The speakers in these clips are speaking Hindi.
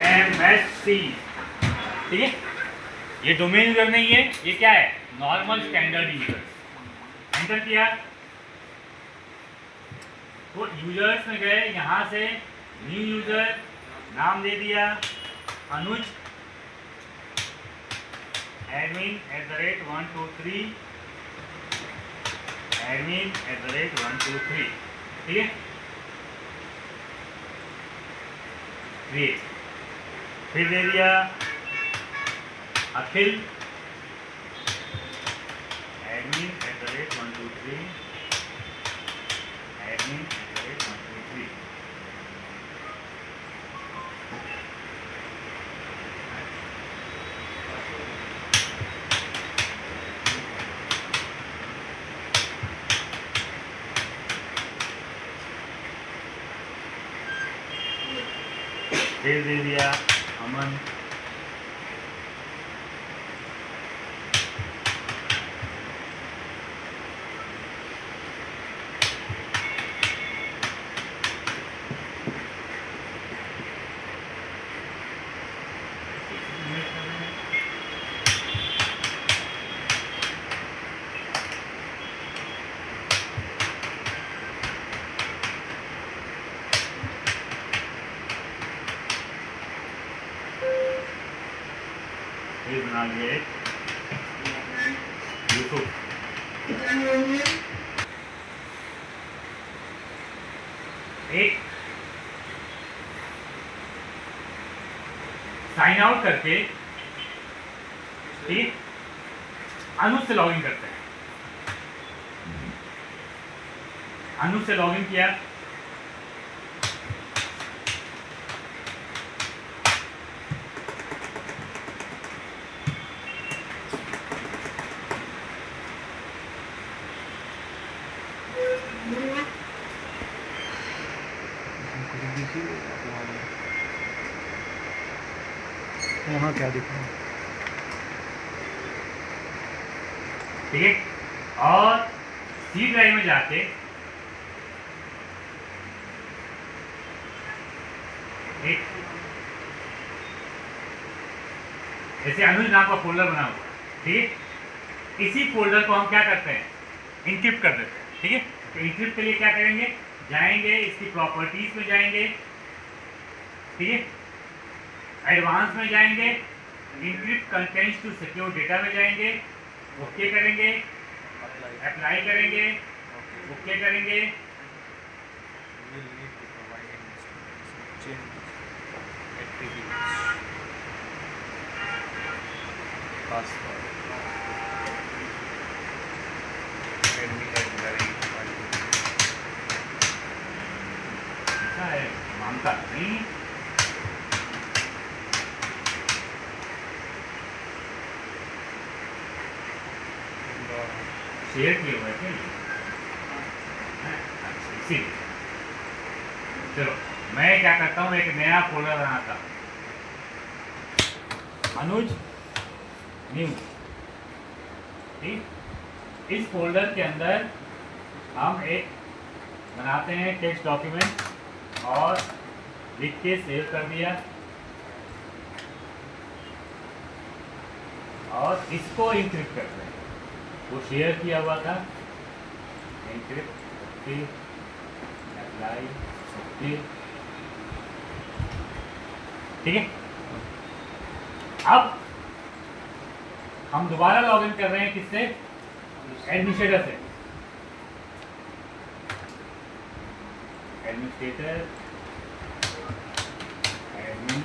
MSC, ठीक है। ये डोमेन यूजर नहीं है, ये क्या है, नॉर्मल स्टैंडर्ड यूजर। एंटर किया तो यूजर्स में गए, यहाँ से न्यू यूजर नाम दे दिया अनुज, admin@123, admin@123, ठीक है। क्रिएट, फिर दे दिया अखिल, admin@123, admin@123, फिर दे दिया अमन, फिर बना लिए यूट्यूब, एक साइन आउट करके, ठीक, अनुज से लॉगिन करते हैं। अनुज से लॉगिन किया, वहाँ क्या दिख रहा है? ठीक है। और सी ड्राइव में जाके एक जैसे अनुज नाम का फोल्डर बना हुआ, ठीक है। इसी फोल्डर को हम क्या करते हैं, इंक्रिप्ट कर देते हैं, ठीक है। तो इंक्रिप्ट के लिए क्या करेंगे, जाएंगे इसकी प्रॉपर्टीज में जाएंगे, ठीक है, एडवांस में जाएंगे, encrypt contents to secure data में जाएंगे, ओके करेंगे, अप्लाई करेंगे, ओके करेंगे, ऐसा है, मानता नहीं। शेयर किए हुए थे इसीलिए। चलो मैं क्या करता हूँ, एक नया फोल्डर बनाता हूँ, अनुज न्यू, ठीक। इस फोल्डर के अंदर हम एक बनाते हैं टेक्स्ट डॉक्यूमेंट और लिख के सेव कर दिया, और इसको इंक्रिप्ट करते हैं। वो शेयर किया हुआ था, इंक्रिप्ट, ओके, अप्लाई, ओके, ठीक है। अब हम दोबारा लॉगिन कर रहे हैं, किससे, एडमिनिस्ट्रेटर से। एडमिनिस्ट्रेटर एडमिन,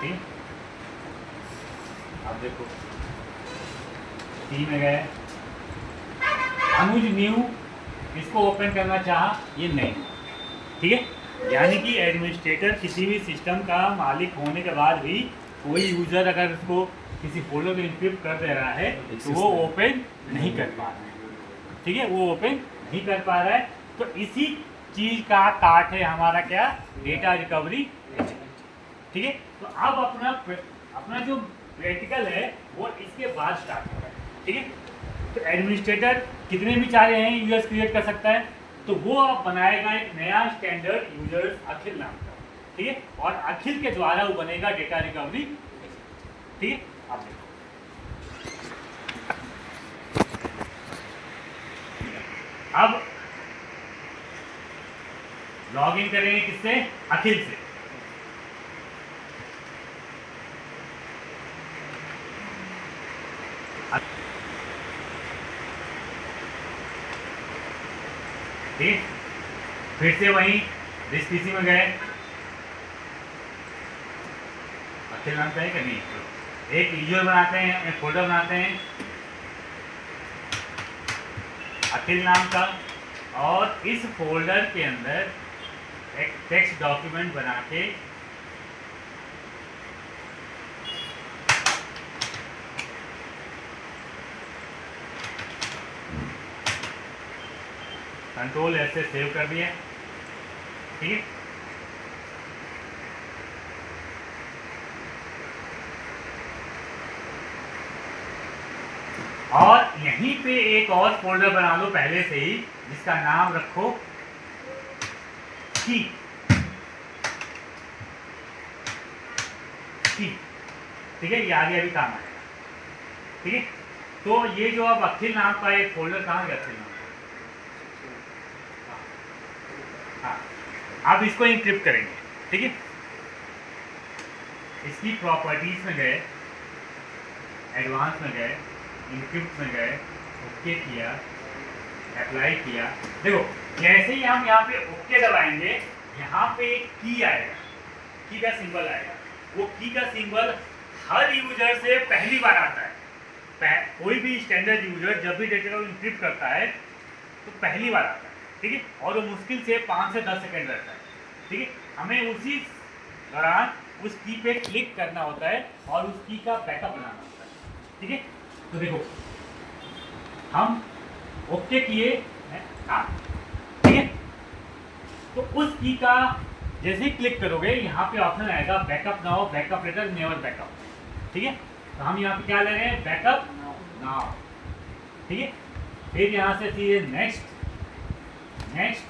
ठीक। अब देखो टी में गए, अनुज न्यू, इसको ओपन करना चाहा, ये नहीं, ठीक है। यानी कि एडमिनिस्ट्रेटर किसी भी सिस्टम का मालिक होने के बाद भी कोई यूजर अगर इसको किसी फोल्डर को इंक्रिप्ट कर दे रहा है तो वो ओपन नहीं कर पा रहा है, ठीक है, वो ओपन नहीं कर पा रहा है। तो इसी चीज का काट है हमारा क्या, डेटा रिकवरी, ठीक है। तो अब अपना जो प्रैक्टिकल है वो इसके बाद स्टार्ट हो रहा है, ठीक है। तो एडमिनिस्ट्रेटर कितने भी चाहे हैं यूजर्स क्रिएट कर सकता है, तो वो अब बनाएगा एक नया स्टैंडर्ड यूजर्स अखिल नाम का, ठीक है, और अखिल के द्वारा वो बनेगा डेटा रिकवरी। ठीक है, अब देखो अब लॉग इन करेंगे किससे, अखिल से। ठीक, फिर से वहीं जिस पीसी में गए, अखिल नाम का है कि नहीं, एक यूजर बनाते हैं, एक फोल्डर बनाते हैं अखिल नाम का, और इस फोल्डर के अंदर एक टेक्स्ट डॉक्यूमेंट बना के कंट्रोल एस से सेव कर दिया। ठीक है, और यहीं पे एक और फोल्डर बना लो पहले से ही, जिसका नाम रखो की। ठीक है, ये आगे अभी काम आएगा। ठीक है, तो ये जो अब अखिल नाम का एक फोल्डर, कहाँ गया अखिल नाम का? हाँ, अब इसको इंक्रिप्ट करेंगे। ठीक है, इसकी प्रॉपर्टीज में गए, एडवांस में गए, इंक्रिप्ट में गए, ओके किया, अप्लाई किया। देखो जैसे ही हम यहाँ पे ओके दबाएंगे, यहाँ पे एक की आएगा, की का सिंबल आएगा। वो की का सिंबल हर यूजर से पहली बार आता है। कोई भी स्टैंडर्ड यूजर जब भी डेटा को इंक्रिप्ट करता है तो पहली बार आता है। ठीक है, और वो मुश्किल से 5 से 10 सेकंड रहता है। ठीक है, हमें उसी दौरान उस की पे क्लिक करना होता है और उस की का बैकअप बनाना होता है। ठीक है, तो देखो हम ओके किए हैं, हाँ। ठीक है, तो उस की का जैसे ही क्लिक करोगे, यहाँ पे ऑप्शन आएगा backup now, backup later, never backup. ठीक है, तो हम यहाँ पे क्या ले रहे हैं, बैकअप नाउ। ठीक है, फिर यहाँ से सीधे नेक्स्ट। नेक्स्ट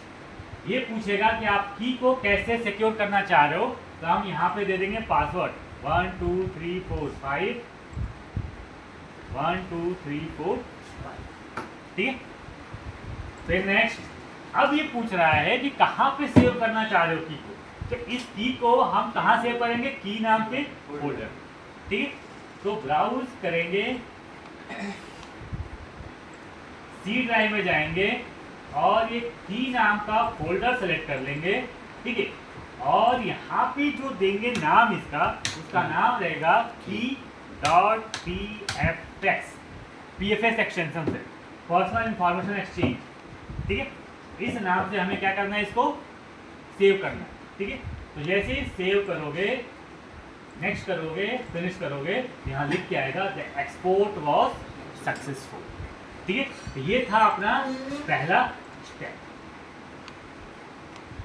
ये पूछेगा कि आप की को कैसे सिक्योर करना चाह रहे हो, तो हम यहाँ पे दे देंगे पासवर्ड 1 2 3 4 5 1 2 3 4 5। ठीक है, फिर नेक्स्ट। अब ये पूछ रहा है कि कहाँ पे सेव करना चाह रहे हो की को, तो इस की को हम कहाँ सेव करेंगे, की नाम के फोल्डर। ठीक है, तो ब्राउज करेंगे, सी ड्राइव में जाएंगे और ये की नाम का फोल्डर सेलेक्ट कर लेंगे। ठीक है, और यहाँ पे जो देंगे नाम इसका, उसका नाम रहेगा PFX एक्सटेंशन से, पर्सनल इंफॉर्मेशन एक्सचेंज। ठीक है, इस नाम से हमें क्या करना है, इसको सेव करना है। ठीक है, तो जैसे ही सेव करोगे, नेक्स्ट करोगे, फिनिश करोगे, यहाँ लिख के आएगा द एक्सपोर्ट वॉज सक्सेसफुल। ठीक है, तो ये था अपना पहला स्टेप।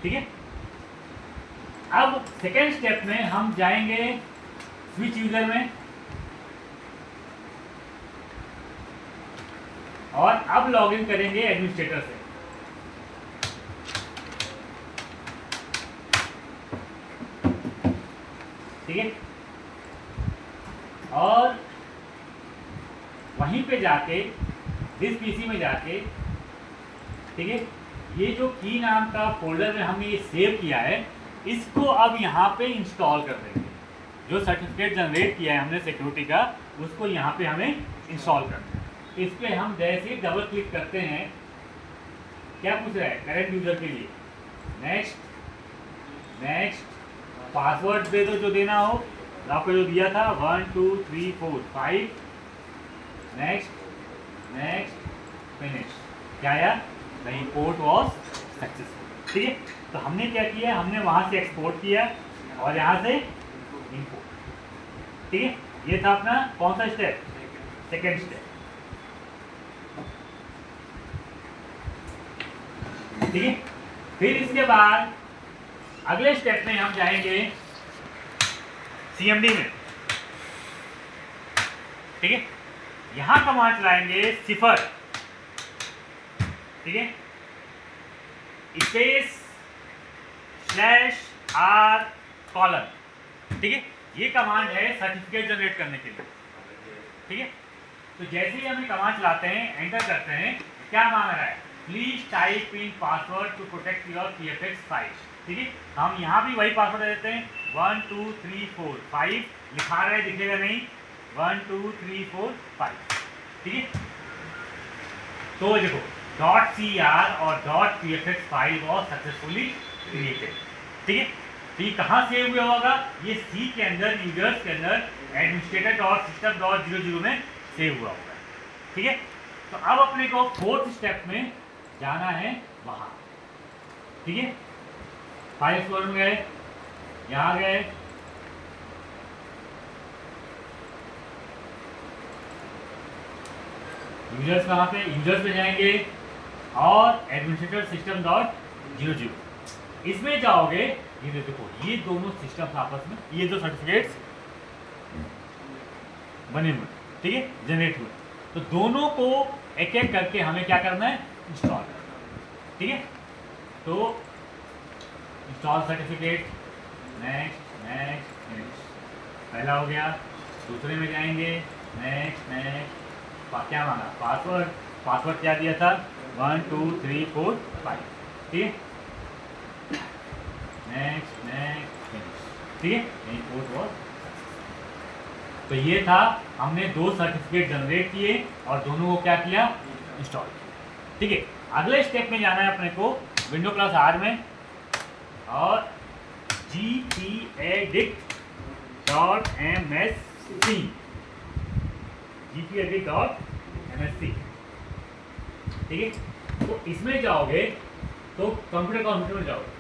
ठीक है, अब सेकेंड स्टेप में हम जाएंगे स्विच यूजर में, और अब लॉगिन करेंगे एडमिनिस्ट्रेटर से। ठीक है, और वहीं पे जाके दिस पीसी में जाके, ठीक है, ये जो की नाम का फोल्डर में हमने ये सेव किया है, इसको अब यहाँ पे इंस्टॉल कर देंगे। जो सर्टिफिकेट जनरेट किया है हमने सिक्योरिटी का, उसको यहाँ पे हमें इंस्टॉल करना है। इस पर हम जैसे ही डबल क्लिक करते हैं, क्या पूछ रहा है, करंट यूजर के लिए नेक्स्ट। नेक्स्ट पासवर्ड दे दो जो देना हो, आपको जो दिया था 1 2 3 4 5। Next next finish. क्या आया, द इंपोर्ट वॉज सक्सेसफुल। ठीक है, तो हमने क्या किया, हमने वहां से एक्सपोर्ट किया और यहाँ से इंपोर्ट। ठीक है, ये था अपना कौन सा स्टेप, सेकेंड स्टेप। ठीक है, फिर इसके बाद अगले स्टेप में हम जाएंगे CMD में। ठीक है, यहां कमांड चलाएंगे सिफर। ठीक है, स्पेस /r कॉलन, ठीक है। ये कमांड है सर्टिफिकेट जनरेट करने के लिए, ठीक है। तो जैसे ही हम कमांड चलाते हैं, एंटर करते हैं, क्या मांग रहा है, please type in password to protect your PFX file, ठीक है। हम यहाँ भी वही पासवर्ड देते हैं, 1 2 3 4 5 लिखा रहे, दिखेगा नहीं, 1 2 3 4 5, ठीक है। तो देखो .cr और .pfx file was successfully created, ठीक है। तो ये कहाँ सेव हुआ होगा, ये सी के अंदर, यूजर्स के अंदर administrator.system.00 में सेव हुआ होगा, ठीक है। तो अब अपने को फोर्थ स्टेप में जाना है वहां, ठीक है। फाइल एक्सप्लोरर में गए, यहां गए, यूजर्स कहाँ पे, यूजर्स पे जाएंगे और एडमिनिस्ट्रेटर system.00 इसमें जाओगे। ये देखो ये दोनों सिस्टम आपस में, ये दो सर्टिफिकेट्स बने हुए, ठीक है, जनरेट हुए। तो दोनों को एक एक करके हमें क्या करना है, इंस्टॉल करना है, ठीक है। तो install certificate, next next next, पहला हो गया। दूसरे में जाएंगे, नेक्स्ट नेक्स्ट, क्या मांगा, पासवर्ड, पासवर्ड क्या दिया था, 1 2 3 4 5, ठीक है। नेक्स्ट नेक्स्ट नेक्स्ट, ठीक है, यही कोड वॉज। तो ये था, हमने दो सर्टिफिकेट जनरेट किए और दोनों को क्या किया, इंस्टॉल किया, ठीक है। अगले स्टेप में जाना है अपने को विंडो प्लस आर में और gpedit.msc, gpedit.msc, ठीक है। तो इसमें जाओगे तो कंप्यूटर में जाओगे,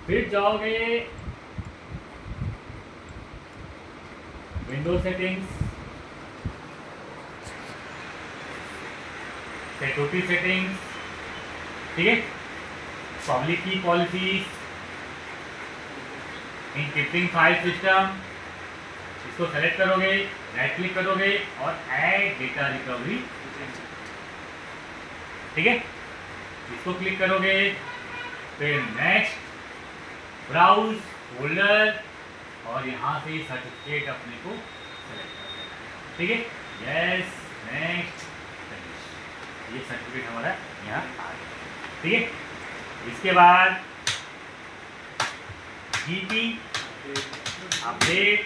फिर जाओगे विंडो सेटिंग्स, सिक्योरिटी सेटिंग्स, ठीक है, पब्लिक की पॉलिसीज, एन्क्रिप्टिंग फाइल सिस्टम, इसको सेलेक्ट करोगे, राइट क्लिक करोगे और ऐड डेटा रिकवरी, ठीक है, इसको क्लिक करोगे, फिर नेक्स्ट, ब्राउज फोल्डर और यहाँ से सर्टिफिकेट अपने को सेलेक्ट कर देना, ठीक है, यस, नेक्स्ट, ये सर्टिफिकेट हमारा यहाँ आ गया, ठीक है। इसके बाद gp अपडेट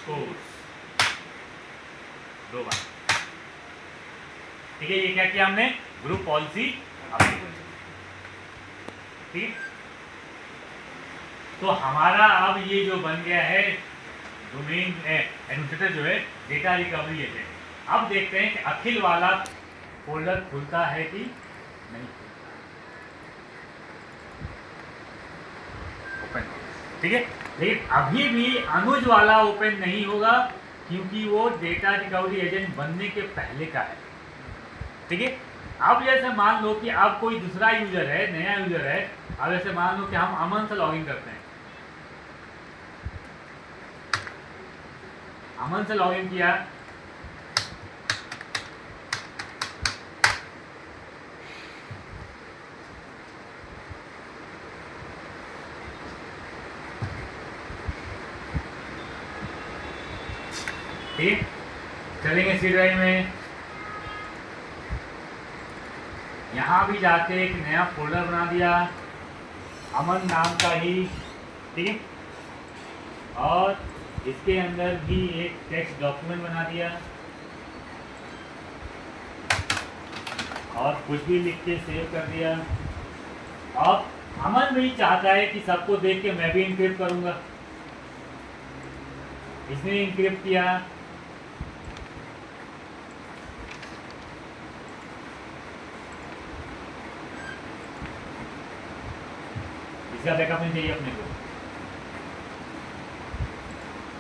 /course, दो बार, ठीक है। ये क्या किया हमने, ग्रुप पॉलिसी अपडेट, ठीक है। तो हमारा अब ये जो बन गया है डोमेन एडमिनिस्ट्रेटर जो है डेटा रिकवरी एजेंट। अब देखते हैं कि अखिल वाला फोल्डर खुलता है कि नहीं खुलता, ओपन, ठीक है। लेकिन अभी भी अनुज वाला ओपन नहीं होगा क्योंकि वो डेटा रिकवरी एजेंट बनने के पहले का है, ठीक है। अब जैसे मान लो कि अब कोई दूसरा यूजर है, नया यूजर है, अब ऐसे मान लो कि हम अमन से लॉगिन करते हैं, अमन से लॉगिन किया, ठीक, चलेंगे सी ड्राइव में, यहाँ भी जाके एक नया फोल्डर बना दिया अमन नाम का ही, ठीक है, और इसके अंदर भी एक टेक्स्ट डॉक्यूमेंट बना दिया और कुछ भी लिख के सेव कर दिया। अब अमन भी चाहता है कि सबको देख के मैं भी इनक्रिप्ट करूंगा, इसने इनक्रिप्ट किया, इसका बैकअप नहीं चाहिए अपने को,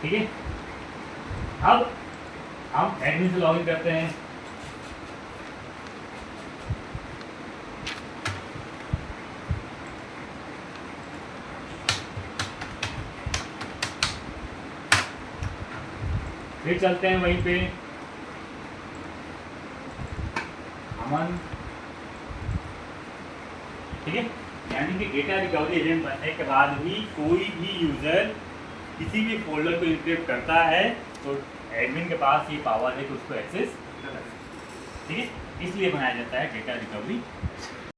ठीक है। अब हम एडमिन से लॉगिन करते हैं, फिर चलते हैं वहीं पे अमन, ठीक है, यानी कि डेटा रिकवरी एजेंट बनने के बाद भी कोई भी यूज़र किसी भी फोल्डर को इंक्रिप्ट करता है तो एडमिन के पास ये पावर है कि उसको एक्सेस कर सकते। ठीक है, इसलिए बनाया जाता है डेटा रिकवरी